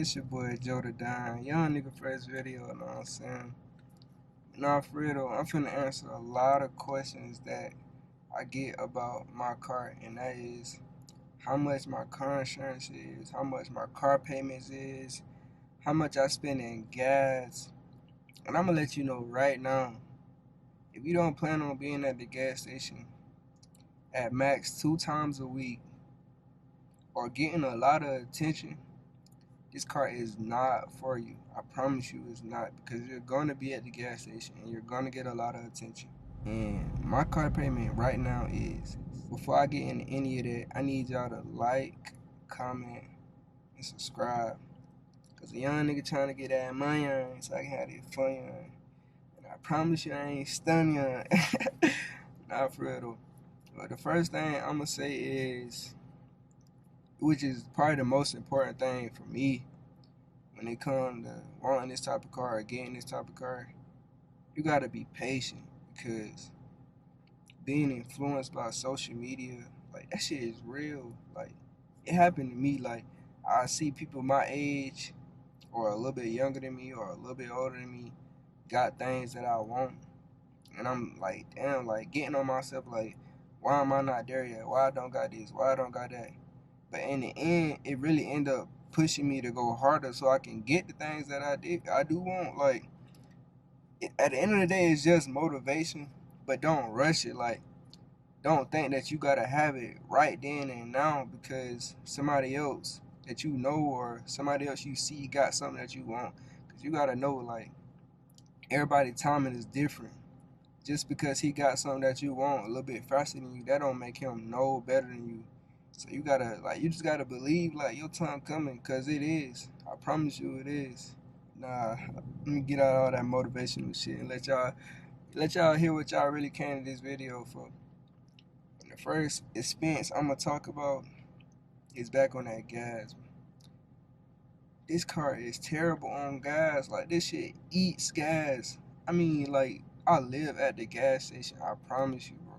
It's your boy Joe the Dime. Young nigga first video, you know what I'm saying? Nah, for real though, I'm finna answer a lot of questions that I get about my car, and that is how much my car insurance is, how much my car payments is, how much I spend in gas. And I'm gonna let you know right now, if you don't plan on being at the gas station at max 2 times a week or getting a lot of attention, this car is not for you. I promise you it's not, because you're going to be at the gas station and you're going to get a lot of attention. And my car payment right now is, before I get into any of that, I need y'all to like, comment, and subscribe. Because a young nigga trying to get that money on so I can have that fun on. And I promise you I ain't stunning on. Not for real though. But the first thing I'm going to say is, which is probably the most important thing for me when it comes to wanting this type of car or getting this type of car, you gotta be patient, because being influenced by social media, like, that shit is real. Like, it happened to me. Like, I see people my age or a little bit younger than me or a little bit older than me got things that I want, and I'm like, damn, like, getting on myself, like, why am I not there yet? Why I don't got this? Why I don't got that? But in the end, it really end up pushing me to go harder so I can get the things that I do want. Like, at the end of the day, it's just motivation, but don't rush it. Like, don't think that you gotta have it right then and now because somebody else that you know or somebody else you see got something that you want. Because you gotta know, like, everybody's timing is different. Just because he got something that you want a little bit faster than you, that don't make him no better than you. So you gotta, like, you just gotta believe, like, your time coming, cause it is. I promise you it is. Nah, let me get out all that motivational shit and let y'all hear what y'all really came to this video for. And the first expense I'm gonna talk about is back on that gas. This car is terrible on gas. Like, this shit eats gas. I mean, like, I live at the gas station, I promise you, bro.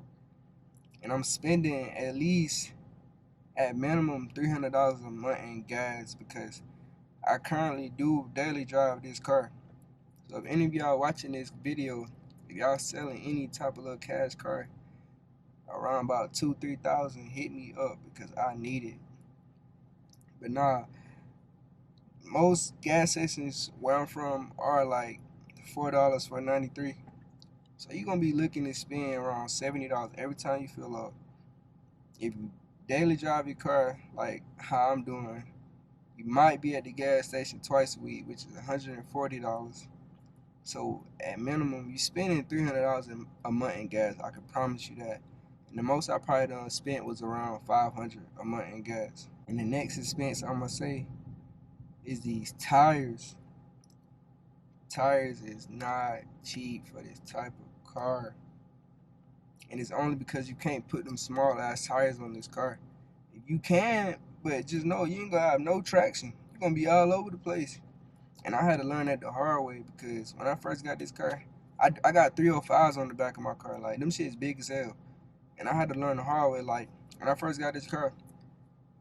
And I'm spending at least, at minimum, $300 a month in gas because I currently do daily drive this car. So if any of y'all watching this video, if y'all selling any type of little cash car around about 2-3 thousand, hit me up because I need it. But nah, most gas stations where I'm from are like $4 for 93. So you're gonna be looking to spend around $70 every time you fill up. If you daily drive your car like how I'm doing, you might be at the gas station twice a week, which is $140. So at minimum, you spending $300 a month in gas. I can promise you that. And the most I probably done spent was around $500 a month in gas. And the next expense I'm gonna say is these tires. Tires is not cheap for this type of car. And it's only because you can't put them small ass tires on this car. If you can, but just know you ain't gonna have no traction. You're gonna be all over the place. And I had to learn that the hard way because when I first got this car, I got 305s on the back of my car. Like, them shit's big as hell. And I had to learn the hard way. Like, when I first got this car,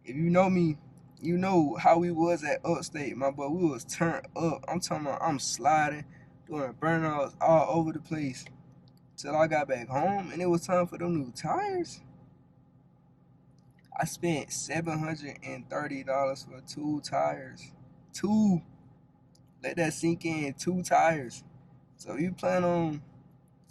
if you know me, you know how we was at Upstate, my boy. We was turned up. I'm talking about I'm sliding, doing burnouts all over the place. Till I got back home and it was time for them new tires. I spent $730 for 2 tires. Two. Let that sink in, 2 tires. So if you plan on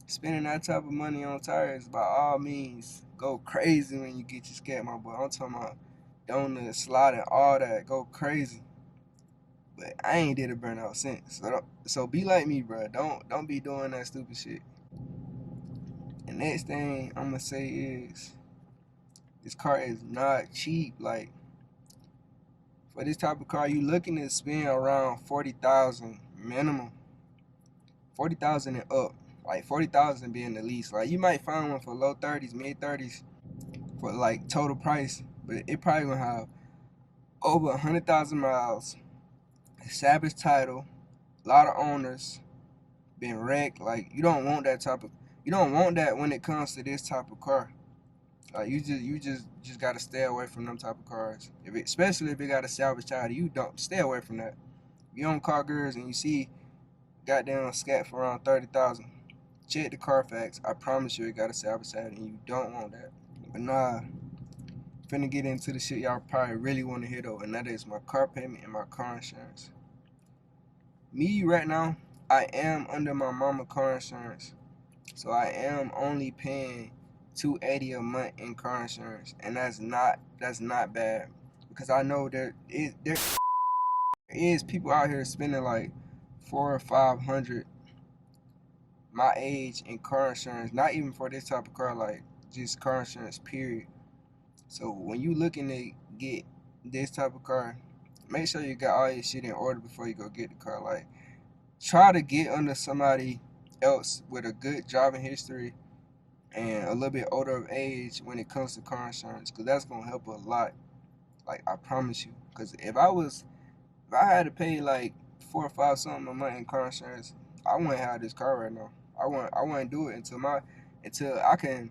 spending that type of money on tires, by all means, go crazy when you get your Scat, my boy. I'm talking about donuts, sliding, all that. Go crazy. But I ain't did a burnout since. So be like me, bro. Don't be doing that stupid shit. The next thing I'm gonna say is this car is not cheap. Like, for this type of car, you looking to spend around 40,000 minimum. 40,000 and up. Like 40,000 being the least. Like, you might find one for low 30s, mid 30s for like total price, but it probably gonna have over 100,000 miles, established title, a lot of owners, been wrecked. Like, you don't want that when it comes to this type of car. Like, you just gotta stay away from them type of cars. Especially if it got a salvage title, you don't stay away from that. you on Car Girls and you see goddamn scat for around 30,000, check the Carfax. I promise you it got a salvage side and you don't want that. But nah, finna get into the shit y'all probably really want to hear though, and that is my car payment and my car insurance. Me right now, I am under my mama car insurance, so I am only paying $280 a month in car insurance, and that's not bad because I know there is people out here spending like 400 or 500 my age in car insurance, not even for this type of car, like just car insurance period. So when you looking to get this type of car, make sure you got all your shit in order before you go get the car. Like, try to get under somebody else with a good driving history and a little bit older of age when it comes to car insurance, because that's gonna help a lot. Like, I promise you. Because if I had to pay like 4 or 5 something a month in car insurance, I wouldn't have this car right now. I wouldn't do it until I can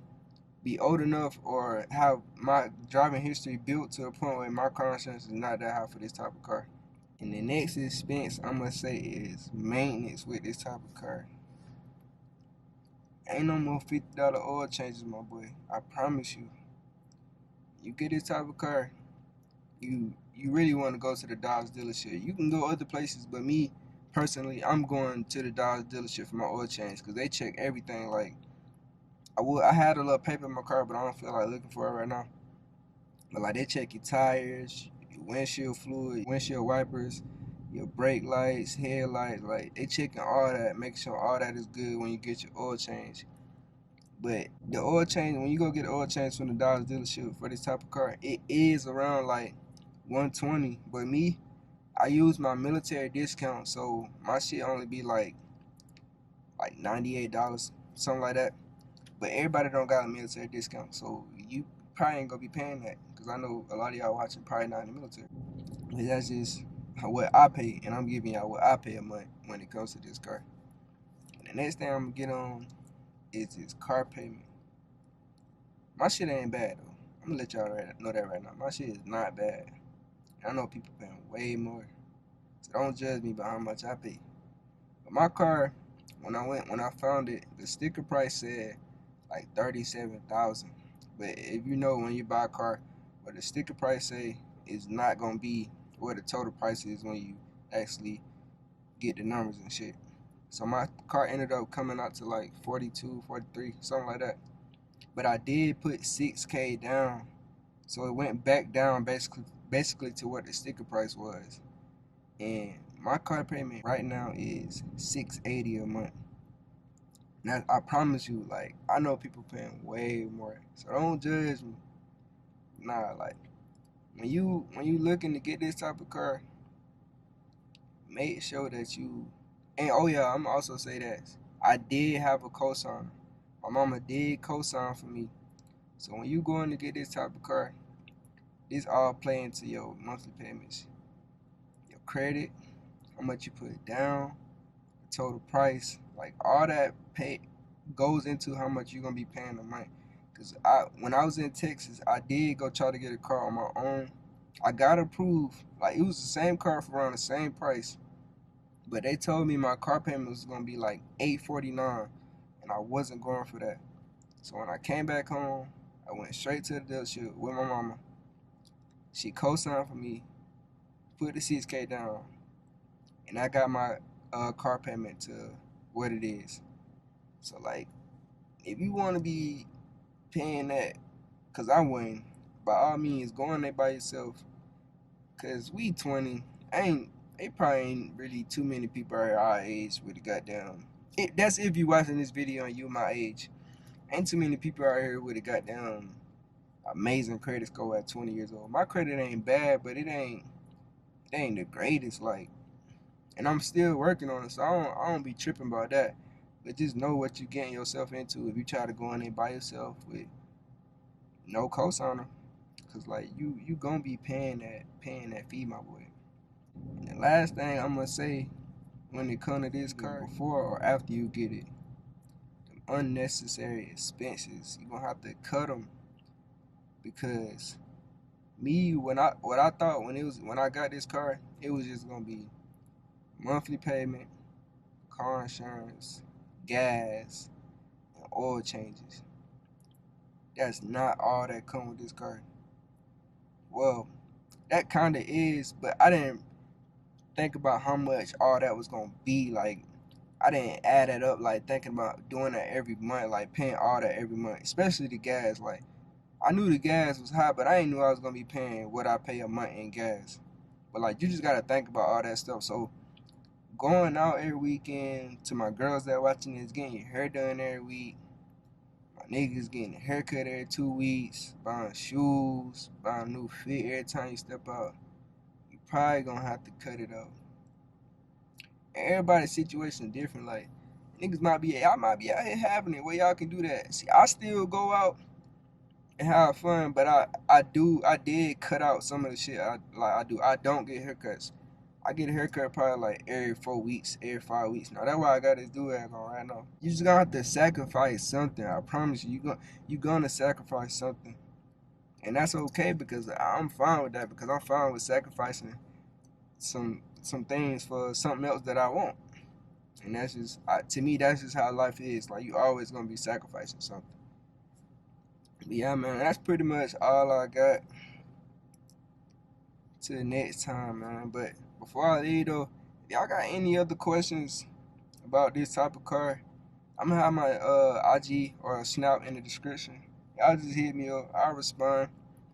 be old enough or have my driving history built to a point where my car insurance is not that high for this type of car. And the next expense I'm gonna say is maintenance with this type of car. Ain't no more $50 oil changes, my boy. I promise you. You get this type of car, you really want to go to the Dodge dealership. You can go other places, but me personally, I'm going to the Dodge dealership for my oil change because they check everything. Like, I had a little paper in my car, but I don't feel like looking for it right now. But like, they check your tires, your windshield fluid, windshield wipers, your brake lights, headlights. Like, they checking all that, making sure all that is good when you get your oil change. But the oil change, when you go get an oil change from the Dodge dealership for this type of car, it is around like 120. But me, I use my military discount, so my shit only be like $98, something like that. But everybody don't got a military discount, so you probably ain't gonna be paying that. Cause I know a lot of y'all watching probably not in the military. But that's just what I pay, and I'm giving y'all what I pay a month when it comes to this car. And the next thing I'm gonna get on is this car payment. My shit ain't bad though. I'm gonna let y'all know that right now. My shit is not bad. I know people paying way more, so don't judge me by how much I pay. But my car, when I found it, the sticker price said like 37,000. But if you know when you buy a car, what the sticker price say is not gonna be what the total price is when you actually get the numbers and shit. So my car ended up coming out to like 42, 43, something like that. But I did put 6K down, so it went back down basically to what the sticker price was. And my car payment right now is $680 a month. Now I promise you, like, I know people paying way more, so don't judge me. Nah, like, when you looking to get this type of car, make sure that you. And oh yeah, I'm also say that I did have a cosigner. My mama did cosign for me. So when you going to get this type of car, this all play into your monthly payments, your credit, how much you put down, the total price, like all that pay goes into how much you're gonna be paying a month. Cause when I was in Texas, I did go try to get a car on my own. I got approved, like it was the same car for around the same price, but they told me my car payment was gonna be like $849, and I wasn't going for that. So when I came back home, I went straight to the dealership with my mama. She co-signed for me, put the 6K down, and I got my car payment to what it is. So like, if you want to be paying that, cause I wouldn't, by all means, go in there by yourself. Cause we 20, it probably ain't really too many people our age with the goddamn. That's if you watching this video and you my age. Ain't too many people out here with a goddamn amazing credit score at 20 years old. My credit ain't bad, but it ain't the greatest. Like, and I'm still working on it, so I don't be tripping about that. But just know what you getting yourself into if you try to go in there by yourself with no cosigner, cause like you gonna be paying that fee, my boy. And the last thing I'm gonna say when it comes to this car, before or after you get it, them unnecessary expenses, you gonna have to cut them because me what I thought when I got this car, it was just gonna be monthly payment, car insurance, gas, and oil changes. That's not all that come with this car. Well, that kinda is, but I didn't think about how much all that was gonna be. Like, I didn't add it up, like thinking about doing that every month, like paying all that every month, especially the gas. Like, I knew the gas was high, but I didn't know I was gonna be paying what I pay a month in gas. But like, you just gotta think about all that stuff. So going out every weekend, to my girls that watching this, getting your hair done every week, my niggas getting a haircut every 2 weeks, buying shoes, buying new fit every time you step out, you probably gonna have to cut it out. And everybody's situation different. Like, niggas might be, I might be out here having it where y'all can do that. See, I still go out and have fun, but I did cut out some of the shit I don't get haircuts. I get a haircut probably like every 4 weeks, every 5 weeks. Now that's why I got this do rag on right now. You just gonna have to sacrifice something. I promise you, you gonna sacrifice something, and that's okay because I'm fine with that because I'm fine with sacrificing some things for something else that I want. And that's just to me, that's just how life is. Like, you always gonna be sacrificing something. But yeah, man, that's pretty much all I got. Till the next time, man. But before I leave though, if y'all got any other questions about this type of car, I'm gonna have my IG or Snap in the description. Y'all just hit me up. I'll respond.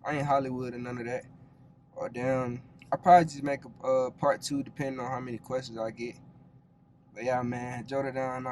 I ain't Hollywood or none of that. Or damn, I probably just make a part two depending on how many questions I get. But yeah, man, Joe down out.